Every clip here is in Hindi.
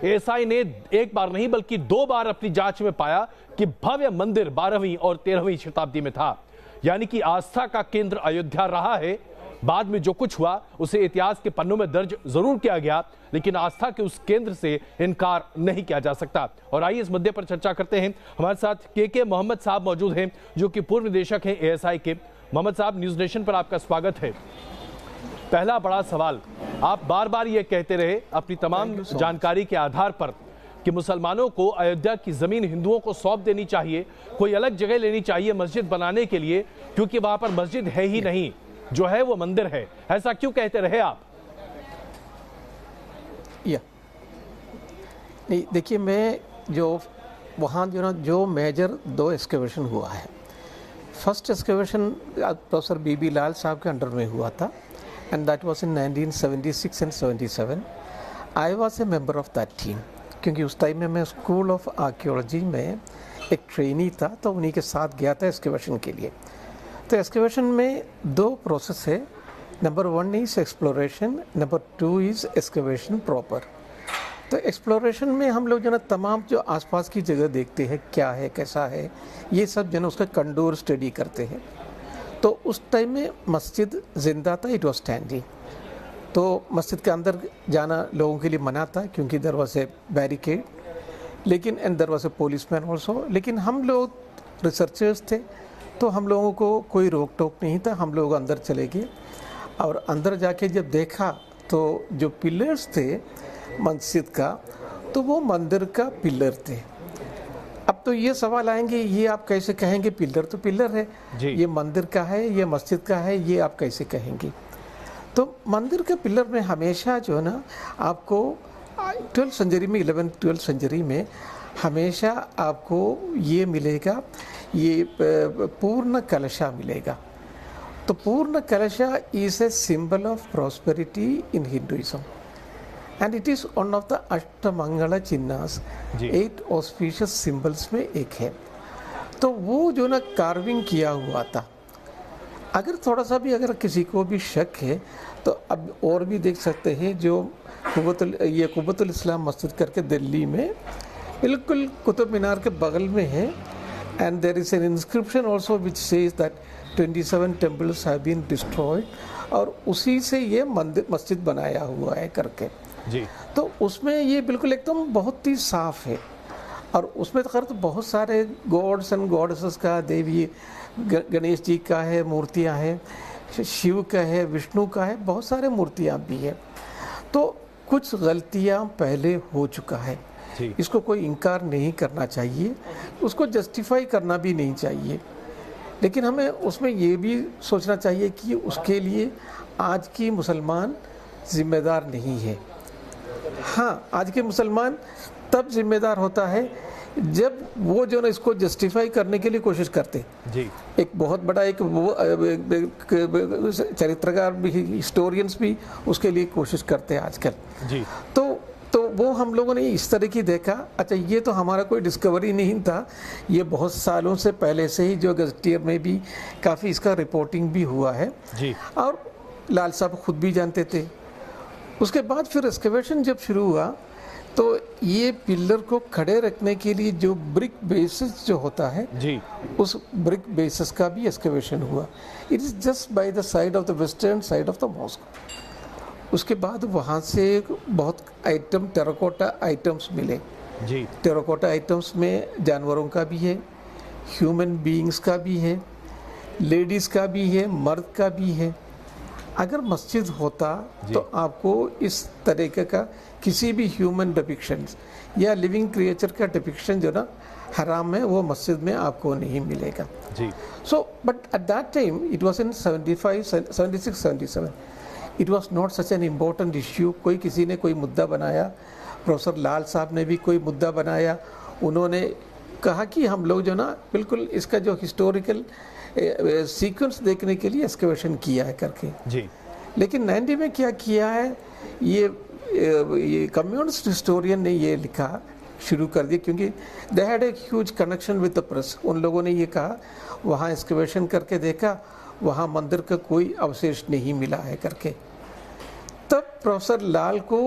एएसआई ने एक बार नहीं बल्कि 2 बार अपनी जांच में पाया कि भव्य मंदिर 12वीं और 13वीं शताब्दी में था। यानी कि आस्था का केंद्र अयोध्या रहा है। बाद में जो कुछ हुआ उसे इतिहास के पन्नों में दर्ज जरूर किया गया, लेकिन आस्था के उस केंद्र से इनकार नहीं किया जा सकता। और आइए इस मुद्दे पर चर्चा करते हैं। हमारे साथ के मोहम्मद साहब मौजूद हैं, जो कि पूर्व निदेशक हैं एएसआई के। मोहम्मद साहब, न्यूज नेशन पर आपका स्वागत है। पहला बड़ा सवाल, आप बार बार ये कहते रहे अपनी तमाम जानकारी के आधार पर कि मुसलमानों को अयोध्या की जमीन हिंदुओं को सौंप देनी चाहिए, कोई अलग जगह लेनी चाहिए मस्जिद बनाने के लिए, क्योंकि वहां पर मस्जिद है ही नहीं, जो है वो मंदिर है। ऐसा क्यों कहते रहे आप? नहीं, देखिए, मैं जो वहाँ जो मेजर 2 एक्सकेवेशन हुआ है। फर्स्ट एक्सकेवेशन प्रोफेसर बीबी लाल साहब के अंडर में हुआ था, and that was in 1976 and 77। I was a member of that team, क्योंकि उस टाइम में मैं स्कूल ऑफ आर्कियोलॉजी में एक ट्रेनी था, तो उन्हीं के साथ गया था एक्सकेवेशन के लिए। तो एक्सकेवेशन में 2 प्रोसेस है। Number 1 is exploration, number 2 is excavation proper. तो एक्सप्लोरेशन में हम लोग जो ना तमाम जो आसपास की जगह देखते हैं, क्या है, कैसा है, ये सब जो ना उसका कंडोर स्टडी करते हैं। तो उस टाइम में मस्जिद जिंदा था, इट वाज स्टैंडिंग। तो मस्जिद के अंदर जाना लोगों के लिए मना था, क्योंकि देयर वाज ए बैरिकेड, लेकिन and there was a policeman also. लेकिन हम लोग रिसर्चर्स थे, तो हम लोगों को कोई रोक टोक नहीं था। हम लोग अंदर चले गए और अंदर जाके जब देखा तो जो पिलर्स थे मस्जिद का, तो वो मंदिर का पिलर थे। अब तो ये सवाल आएंगे, ये आप कैसे कहेंगे? पिलर तो पिलर है, ये मंदिर का है, ये मस्जिद का है, ये आप कैसे कहेंगे? तो मंदिर के पिलर में हमेशा जो है ना आपको 12th सेंचुरी में 11th-12th सेंचुरी में हमेशा आपको ये मिलेगा, ये पूर्ण कलशा मिलेगा। तो Purna Kalasha is a symbol of prosperity in Hinduism, and it is one of the Ashtamangala चिन्हास, 8 ऑस्पिशियस सिंबल्स में एक है। तो वो जो ना कार्विंग किया हुआ था। अगर थोड़ा सा भी अगर किसी को भी शक है तो अब और भी देख सकते हैं, जो कुब्बतुल इस्लाम मस्जिद करके दिल्ली में बिल्कुल कुतुब मीनार के बगल में है, and there is an inscription also which says that 27 temples have been destroyed, और उसी से ये मस्जिद बनाया हुआ है करके जी। तो उसमें ये बिल्कुल एकदम बहुत ही साफ है। और उसमें तो बहुत सारे गॉड्स एंड गॉडेसेस का, देवी गणेश जी का है, मूर्तियां हैं, शिव का है, विष्णु का है, बहुत सारे मूर्तियां भी है। तो कुछ गलतियां पहले हो चुका है, इसको कोई इनकार नहीं करना चाहिए, उसको जस्टिफाई करना भी नहीं चाहिए। लेकिन हमें उसमें ये भी सोचना चाहिए कि उसके लिए आज की मुसलमान जिम्मेदार नहीं है। हाँ, आज के मुसलमान तब जिम्मेदार होता है जब वो जो ना इसको जस्टिफाई करने के लिए कोशिश करते जी। एक बहुत बड़ा एक चरित्रकार भी, हिस्टोरियंस भी उसके लिए कोशिश करते हैं आजकल जी। तो वो हम लोगों ने इस तरह की देखा, अच्छा ये तो हमारा कोई डिस्कवरी नहीं था, ये बहुत सालों से पहले से ही जो गजटियर में भी काफ़ी इसका रिपोर्टिंग भी हुआ है जी। और लाल साहब खुद भी जानते थे। उसके बाद फिर एक्सकेवेशन जब शुरू हुआ तो ये पिलर को खड़े रखने के लिए जो ब्रिक बेसिस जो होता है जी, उस ब्रिक बेसिस का भी एक्सकेवेशन हुआ। It is just by the side of the western side of the mosque. उसके बाद वहाँ से बहुत आइटम, टेराकोटा आइटम्स मिले जी। टेराकोटा आइटम्स में जानवरों का भी है, ह्यूमन बीइंग्स का भी है, लेडीज़ का भी है, मर्द का भी है। अगर मस्जिद होता तो आपको इस तरीके का किसी भी ह्यूमन डिपिक्शन या लिविंग क्रिएचर का डिपिक्शन जो ना हराम है, वो मस्जिद में आपको नहीं मिलेगा जी। So but at that time it was in 76-77 it was not such an important issue. कोई किसी ने कोई मुद्दा बनाया, प्रोफेसर लाल साहब ने भी कोई मुद्दा बनाया, उन्होंने कहा कि हम लोग जो ना बिल्कुल इसका जो हिस्टोरिकल सीक्वेंस देखने के लिए एक्सकेवेशन किया है करके जी। लेकिन 90 में क्या किया है, ये कम्युनिस्ट हिस्टोरियन ने ये लिखा शुरू कर दिया, क्योंकि they had a huge connection with the press. उन लोगों ने ये कहा वहाँ एक्सकेवेशन करके देखा, वहाँ मंदिर का कोई अवशेष नहीं मिला है करके। तब प्रोफेसर लाल को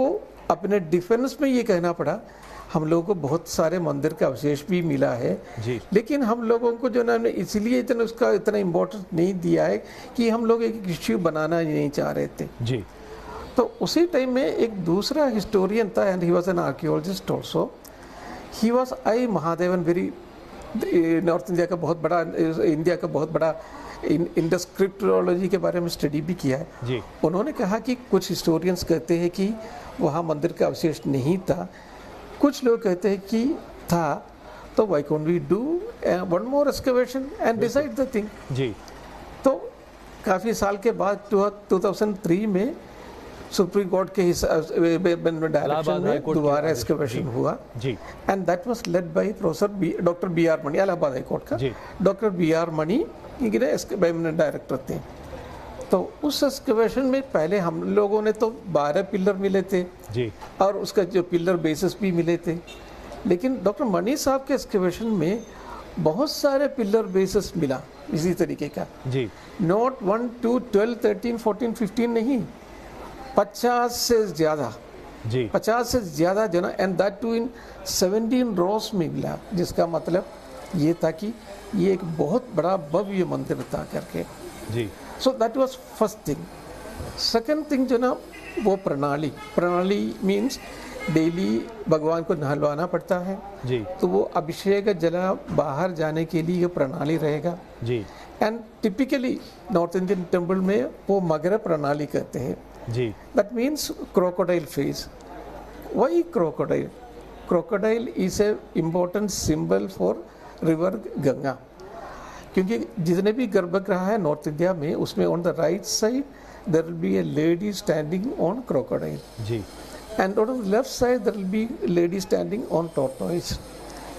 अपने डिफेंस में ये कहना पड़ा, हम लोगों को बहुत सारे मंदिर का अवशेष भी मिला है जी। लेकिन हम लोगों को जो ना इसलिए इतना उसका इतना इम्पोर्टेंस नहीं दिया है कि हम लोग एक इश्यू बनाना नहीं चाह रहे थे जी। तो उसी टाइम में एक दूसरा हिस्टोरियन था and he was an archaeologist also, he was I Mahadevan, very north India का बहुत बड़ा, इंडिया का बहुत बड़ा इंडस क्रिप्टोलॉजी के बारे में स्टडी भी किया है जी। उन्होंने कहा कि कुछ हिस्टोरियंस कहते हैं कि वहाँ मंदिर का अवशेष नहीं था, कुछ लोग कहते हैं कि था, तो why can't we do one more excavation and decide the thing. जी। तो काफ़ी साल के बाद 2003 में सुप्रीम कोर्ट के डायरेक्शन में दोबारा एक्सकवेशन हुआ जी। And that was led by professor doctor B R Mani, Allahabad high court का doctor B R Mani director थे। तो उस एक्सकवेशन में पहले हम लोगों ने तो 12 पिलर मिले थे जी। और उसका जो पिलर बेसिस भी मिले थे, लेकिन डॉक्टर मणि साहब के एक्सकवेशन में बहुत सारे पिलर बेसिस मिला इसी तरीके का जी। नोट 1 2 12 13 14 15 नहीं, 50 से ज़्यादा जी। 50 से ज़्यादा जो ना, एंड दैट टू इन 17 रोज में मिला, जिसका मतलब ये था कि ये एक बहुत बड़ा भव्य मंदिर था करके जी। So that was first thing. Second thing जो ना वो प्रणाली मीन्स डेली भगवान को नहलवाना पड़ता है जी। तो वो अभिषेक जला बाहर जाने के लिए ये प्रणाली रहेगा जी। And typically north Indian temple में वो मगर प्रणाली कहते हैं जी। That means crocodile face. Why crocodile? Crocodile is a important symbol for river Ganga, क्योंकि जितने भी गर्भगृह है नॉर्थ इंडिया में उसमें on the right side there will be a lady standing on crocodile जी। And on the left side there will be lady standing on tortoise.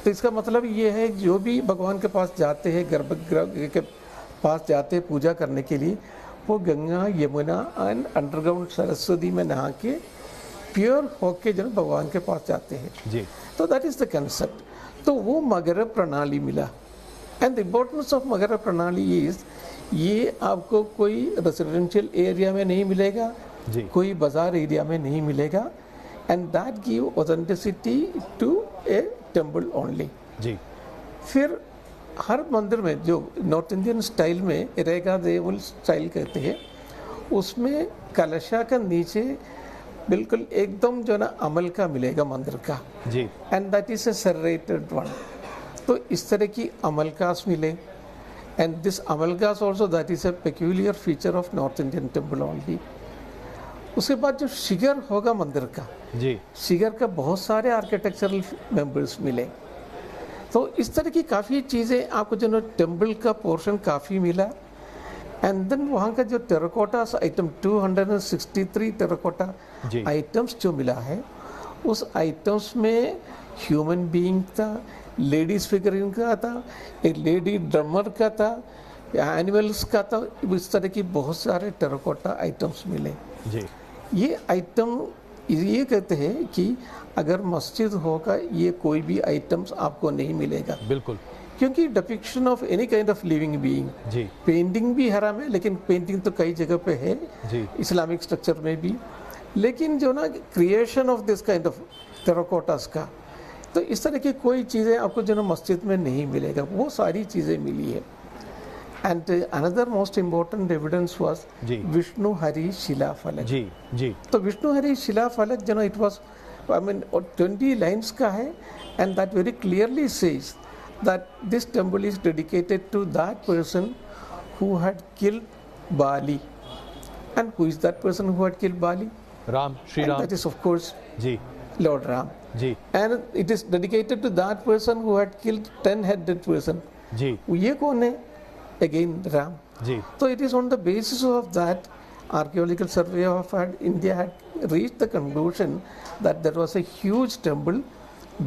तो इसका मतलब ये है जो भी भगवान के पास जाते हैं, गर्भगृह के पास जाते हैं पूजा करने के लिए, वो गंगा यमुना एंड अंडरग्राउंड सरस्वती में नहा के प्योर होके जो भगवान के पास जाते हैं जी। तो दैट इज द कंसेप्ट। तो वो मगर प्रणाली मिला एंड द इम्पोर्टेंस ऑफ मगर प्रणाली इज ये आपको कोई रेसिडेंशियल एरिया में नहीं मिलेगा जी। कोई बाजार एरिया में नहीं मिलेगा and that give authenticity to a temple only. जी। फिर हर मंदिर में जो नॉर्थ इंडियन स्टाइल में रेगा देवल स्टाइल कहते हैं, उसमें कलशा का नीचे बिल्कुल एकदम जो ना अमल का मिलेगा मंदिर का जी। And that is a serrated one. तो इस तरह की अमलकास मिले एंड दिस अमलकास also that is a peculiar feature of north Indian temple only. उसके बाद जो शिगर होगा मंदिर का जी। शिगर का बहुत सारे आर्किटेक्चरल मेंबर्स मिले। तो इस तरह की काफ़ी चीज़ें आपको जो टेम्पल का पोर्शन काफ़ी मिला एंड देन वहाँ का जो टेराकोटा आइटम 263 टेराकोटा आइटम्स जो मिला है, उस आइटम्स में ह्यूमन बीइंग था, लेडीज फिगरिंग का था, एक लेडी ड्रमर का था, एनिमल्स का था, इस तरह की बहुत सारे टेराकोटा आइटम्स मिले जी। ये आइटम ये कहते हैं कि अगर मस्जिद होगा ये कोई भी आइटम्स आपको नहीं मिलेगा, बिल्कुल, क्योंकि depiction of any kind of living being, जी। पेंटिंग भी हराम है, लेकिन पेंटिंग तो कई जगह पे है जी। इस्लामिक स्ट्रक्चर में भी, लेकिन जो ना creation of this kind of terracottas का, तो इस तरह की कोई चीज़ें आपको जो ना मस्जिद में नहीं मिलेगा, वो सारी चीज़ें मिली है। And another most important evidence was Vishnu Hari शिला फलक। जी जी। तो विष्णु हरि शिला फलक जो ना it was I mean 20 lines का है and that very clearly says that this temple is dedicated to that person who had killed Bali. And who is that person who had killed Bali? Ram, Shri Ram. That is of course जी। Lord Ram. Ji. And it is dedicated to that person who had killed 10-headed person. जी। ये कौन है? Again Ram. Ji. So it is on the basis of that archaeological survey of India had reached the conclusion that there was a huge temple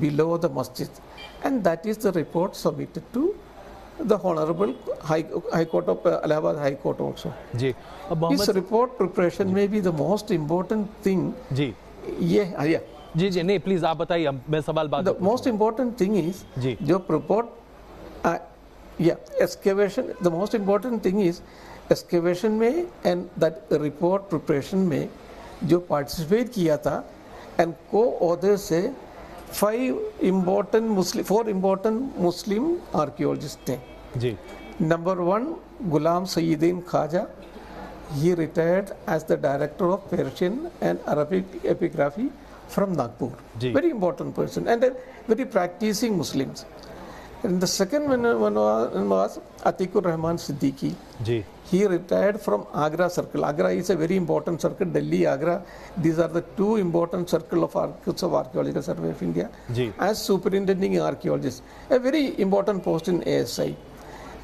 below the masjid. And that is the report submitted to the Honorable High Court of Allahabad High Court also. जी। इस report preparation में भी the most important thing जी ये जी जी नहीं प्लीज आप बताइए, मैं सवाल बात the most important thing is जी जो report excavation, the most important thing is excavation में and that report preparation में जो participate किया था and co-authors से 4 important Muslim archaeologists थे. जी. Number 1, Ghulam Sayyidin Khaja. He retired as the director of Persian and Arabic epigraphy from Nagpur. Ji. Very important person and a very practicing Muslims. And the second one was Atikur Rahman Siddiqui. Ji. He retired from Agra Circle. Agra is a very important circle. Delhi, Agra. These are the 2 important circle of Archaeological Survey of India. Ji. As superintending archaeologist, a very important post in ASI.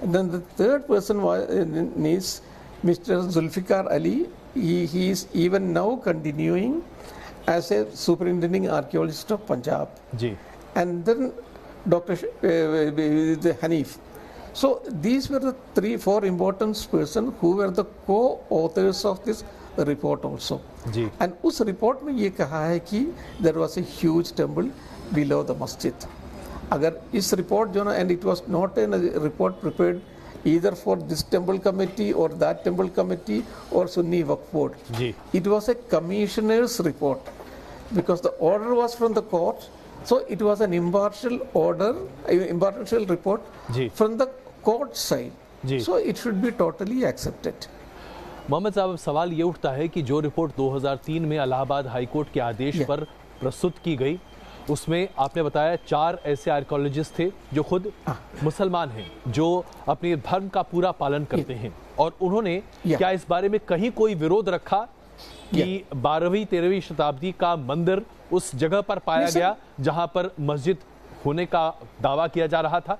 And then the third person is Mr. Zulfikar Ali. He is even now continuing as a superintending archaeologist of Punjab. Ji. And then Dr. Hanif. So these were the 3-4 important persons who were the co-authors of this report also. Ji. And उस report में ये कहा है कि there was a huge temple below the masjid. अगर इस report जो ना, and it was not a report prepared either for this temple committee or that temple committee or Sunni Waqf board. Ji. It was a commissioner's report because the order was from the court. So it was an impartial order, impartial report ji. from the court side. Ji. So it should be totally accepted. Mohammad साहब, अब सवाल ये उठता है कि जो रिपोर्ट 2003 में इलाहाबाद हाईकोर्ट के आदेश पर प्रस्तुत की गई, उसमें आपने बताया 4 ऐसे आर्कियोलॉजिस्ट थे जो खुद मुसलमान हैं, जो अपने धर्म का पूरा पालन करते हैं, और उन्होंने क्या इस बारे में कहीं कोई विरोध रखा कि 12वीं-13वीं शताब्दी का मंदिर उस जगह पर पाया गया जहां पर मस्जिद होने का दावा किया जा रहा था?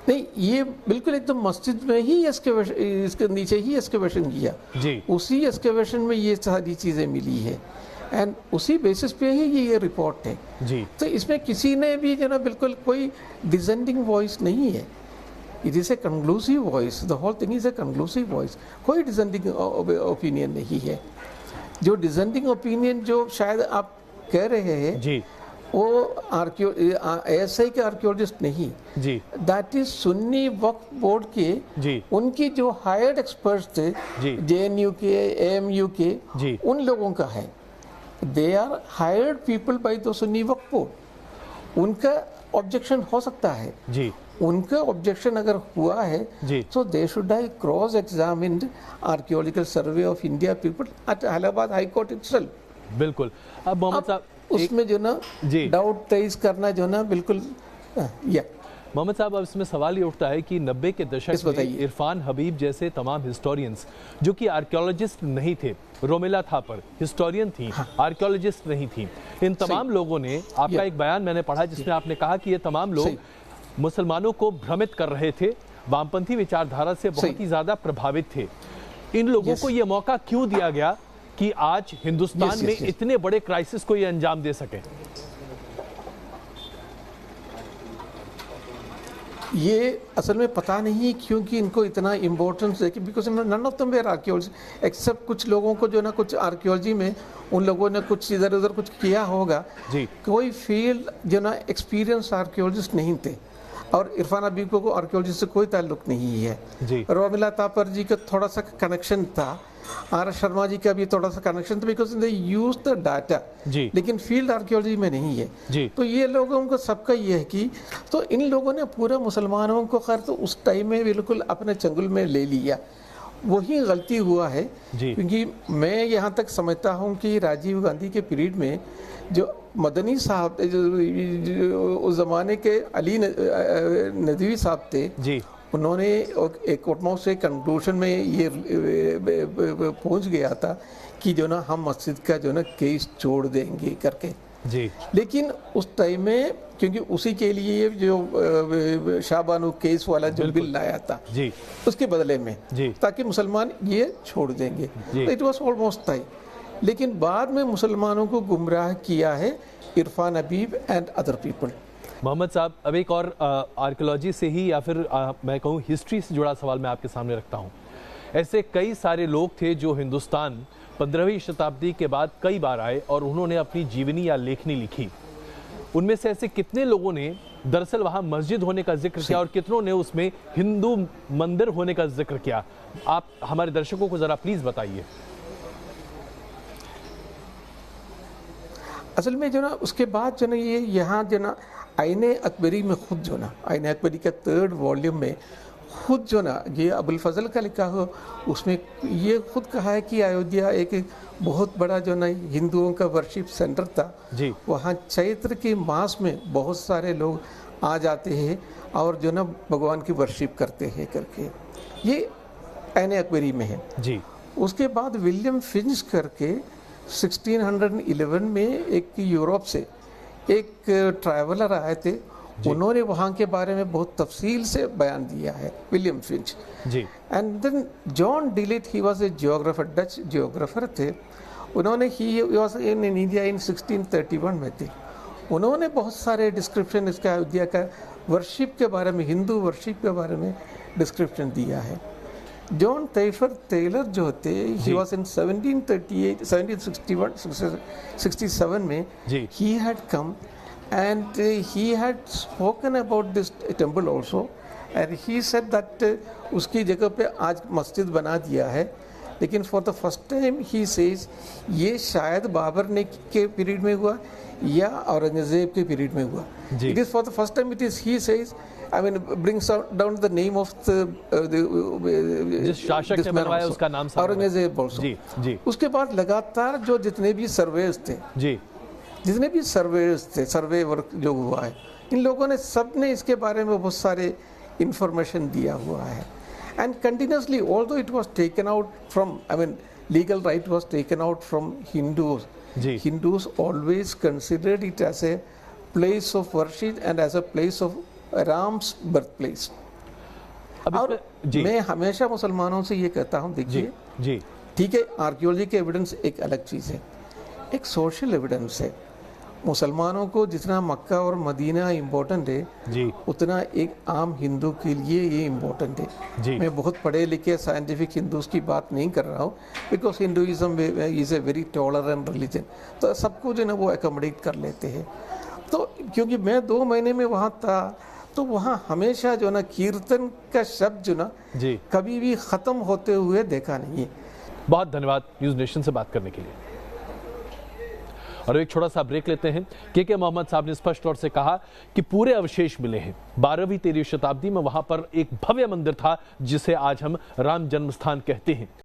नहीं, ये बिल्कुल एकदम मस्जिद में ही इसके नीचे ही एक्सकेवेशन किया जी. उसी एक्सकेवेशन में ये सारी चीजें मिली है एंड उसी बेसिस पे ही ये रिपोर्ट है जी. तो इसमें किसी ने भी जो ना बिल्कुल कोई डिसेंडिंग वॉइस नहीं है. It is a conclusive voice. The whole thing is a conclusive voice. कोई डिसेंडिंग ओपिनियन नहीं है. जो डिसेंडिंग ओपिनियन जो शायद आप कह रहे हैं जी, वो ASI के आर्कियोलॉजिस्ट नहीं जी, that is Sunni Waqf board के जी, उनकी जो हायर्ड एक्सपर्ट्स थे जी, JNU के AMU के जी, उन लोगों का है. They are hired people by the Sunni Waqf board. उनका ऑब्जेक्शन हो सकता है जी, उनका ऑब्जेक्शन अगर हुआ है जी, so they should have cross examined Archaeological Survey of India people at Allahabad High Court itself. बिल्कुल. अब मोहम्मद साहब उसमें जो ना जी, डाउट तेज करना जो ना बिल्कुल या मोहम्मद साहब, अब इसमें सवाल ये उठता है कि 90 के दशक में इरफान हबीब जैसे तमाम हिस्टोरियंस जो कि आर्कियोलॉजिस्ट नहीं थे, रोमिला थापर हिस्टोरियन थी, आर्कियोलॉजिस्ट नहीं थी, इन तमाम लोगों ने, आपका एक बयान मैंने पढ़ा जिसमें आपने कहा कि ये तमाम लोग मुसलमानों को भ्रमित कर रहे थे, वामपंथी विचारधारा से बहुत ही ज्यादा प्रभावित थे. इन लोगों को ये मौका क्यों दिया गया कि आज हिंदुस्तान में इतने बड़े क्राइसिस को ये अंजाम दे सके? ये असल में पता नहीं क्योंकि इनको इतना इम्पोर्टेंस है कि because none of them were archaeology except कुछ लोगों को जो ना कुछ आर्कियोलॉजी में उन लोगों ने कुछ इधर उधर कुछ किया होगा जी. कोई फील्ड जो ना एक्सपीरियंस आर्कियोलॉजिस्ट नहीं थे और इरफान हबीब को आर्कियोलॉजी से कोई ताल्लुक नहीं है. रोमिला तापर जी का थोड़ा सा कनेक्शन था, आर शर्मा जी का भी थोड़ा सा कनेक्शन था because they use the data, लेकिन फील्ड आर्कियोलॉजी में नहीं है जी. तो ये लोगों को सबका ये है कि तो इन लोगों ने पूरे मुसलमानों को खैर तो उस टाइम में बिल्कुल अपने चंगुल में ले लिया. वही गलती हुआ है क्योंकि मैं यहाँ तक समझता हूँ कि राजीव गांधी के पीरियड में जो मदनी साहब जो उस जमाने के अली नदवी साहब थे जी, उन्होंने एक ऑटमोस्ट से कंक्लूजन में ये पहुंच गया था कि जो ना हम मस्जिद का जो ना केस छोड़ देंगे करके जी. लेकिन उस टाइम में क्योंकि उसी के लिए जो शाहबानू केस वाला जो बिल लाया था जी, उसके बदले में जी, ताकि मुसलमान ये छोड़ देंगे. तो इट वाज ऑलमोस्ट टाइम. लेकिन बाद में मुसलमानों को गुमराह किया है Irfan Habib and other people. Mohammad साहब, अब एक और आर्कियोलॉजी से ही या फिर मैं कहूँ हिस्ट्री से जुड़ा सवाल मैं आपके सामने रखता हूँ. ऐसे कई सारे लोग थे जो हिंदुस्तान 15वीं शताब्दी के बाद कई बार आए और उन्होंने अपनी जीवनी या लेखनी लिखी. उनमें से ऐसे कितने लोगों ने दरअसल वहां मस्जिद होने का जिक्र किया और कितनों ने उसमें हिंदू मंदिर होने का जिक्र किया। आप हमारे दर्शकों को जरा प्लीज बताइए। असल में जो ना उसके बाद जो ना ये यहाँ जो ना आईने अकबरी में खुद जो ना आईने अकबरी का 3rd वॉल्यूम में खुद जो ना ये अबुल फजल का लिखा हो, उसमें ये खुद कहा है कि अयोध्या एक बहुत बड़ा जो ना हिंदुओं का वर्शिप सेंटर था जी। वहाँ चैत्र के मास में बहुत सारे लोग आ जाते हैं और जो ना भगवान की वर्शिप करते हैं करके, ये आईने अकबरी में है जी। उसके बाद विलियम फिंच करके 1611 में एक यूरोप से एक ट्रैवलर आए थे, उन्होंने वहाँ के बारे में बहुत तफसील से बयान दिया है, William Finch ji. And then John de Laet, he was a geographer, Dutch geographer थे, उन्होंने he was in India in 1631 में थे, उन्होंने बहुत सारे डिस्क्रिप्शन इसका अयोध्या का वर्शिप के बारे में, हिंदू वर्शिप के बारे में डिस्क्रिप्शन दिया है। जॉन तैफर टेलर जो थे, ही वाज इन 1738 1761 67 में, he had come and he had spoken about this temple also and he said that उसकी जगह पे आज मस्जिद बना दिया है, लेकिन for the first time he says ये शायद बाबर ने के पीरियड में हुआ या औरंगजेब के पीरियड में हुआ। It is for the first time, it is he says, I mean, brings down the name of जिस शासक ने बनवाया उसका नाम औरंगजेब also। जी जी। उसके बाद लगातार जो जितने भी सर्वेयर्स थे जी, जितने भी सर्वेयर्स थे, सर्वे वर्क जो हुआ है, इन लोगों ने सब ने इसके बारे में बहुत सारे इंफॉर्मेशन दिया हुआ है and continuously although it was taken out from, I mean legal right was taken out from Hindus, Hindus always considered it as a place of worship and as a place of Ram's birth place. और मैं हमेशा मुसलमानों से ये कहता हूँ, देखिए जी, ठीक है, आर्कियोलॉजी के एविडेंस एक अलग चीज़ है, एक सोशल एविडेंस है। मुसलमानों को जितना मक्का और मदीना इम्पोर्टेंट है जी, उतना एक आम हिंदू के लिए ये इम्पोर्टेंट है जी। मैं बहुत पढ़े लिखे साइंटिफिक हिंदूज की बात नहीं कर रहा हूँ, because Hinduism is a very tolerant religion, तो सबको जो है ना वो एकोमोडेट कर लेते हैं। तो क्योंकि मैं 2 महीने में वहाँ था, तो वहाँ हमेशा जो ना कीर्तन का शब्द जो ना जी कभी भी ख़त्म होते हुए देखा नहीं है। बहुत धन्यवाद न्यूज़ नेशन से बात करने के लिए। और एक छोटा सा ब्रेक लेते हैं। के मोहम्मद साहब ने स्पष्ट तौर से कहा कि पूरे अवशेष मिले हैं। 12वीं 13वीं शताब्दी में वहां पर एक भव्य मंदिर था जिसे आज हम राम जन्मस्थान कहते हैं।